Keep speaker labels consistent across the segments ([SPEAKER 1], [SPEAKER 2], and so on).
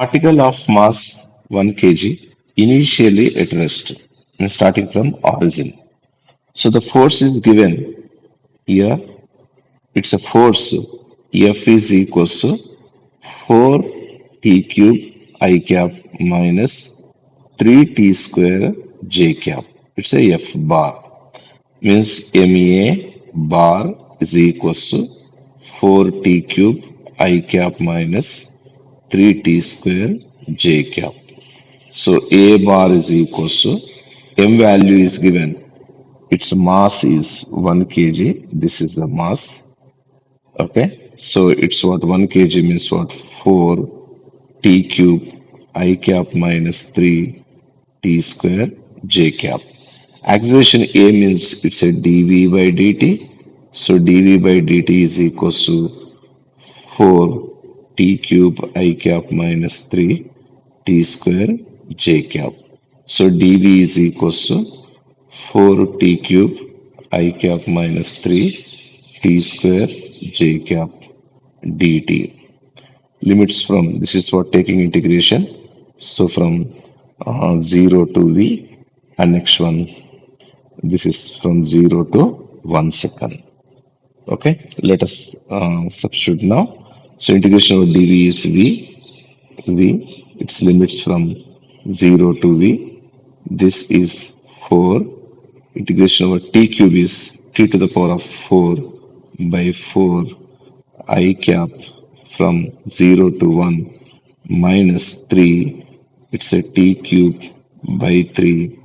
[SPEAKER 1] Particle of mass 1 kg initially at rest, means starting from origin. So the force is given here. It's a force F is equals to 4 t cube I cap minus 3 t square j cap. It's a F bar. Means MA bar is equals to 4 t cube I cap minus 3 t square j cap. So A bar is equals to M value is given. Its mass is 1 kg. This is the mass. Okay. So it's what 1 kg means what 4 t cube I cap minus 3 t square j cap. Acceleration A means it's a dv by dt. So dv by dt is equals to 4 t cube I cap minus 3 t square j cap. So dv is equals to 4 t cube I cap minus 3 t square j cap dt. Limits from this is for taking integration. So from 0 to v, and next one this is from 0 to 1 second. Okay, let us substitute now. So integration of dv is v, its limits from 0 to v. This is 4. Integration over t cube is t to the power of 4 by 4 I cap from 0 to 1 minus 3. It's a t cube by 3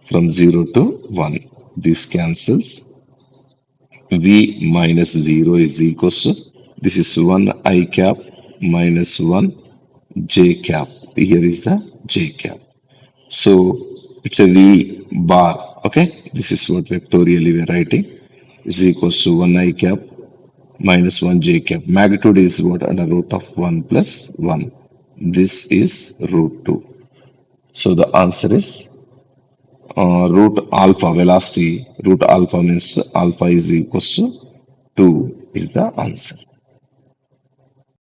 [SPEAKER 1] from 0 to 1. This cancels. V minus 0 is equals to, this is 1 I cap minus 1 j cap. Here is the j cap. So it's a V bar. Okay, this is what vectorially we're writing is equals to 1 I cap minus 1 j cap. Magnitude is what under root of 1 plus 1. This is root 2. So the answer is root alpha velocity. Root alpha means alpha is equals to 2 is the answer.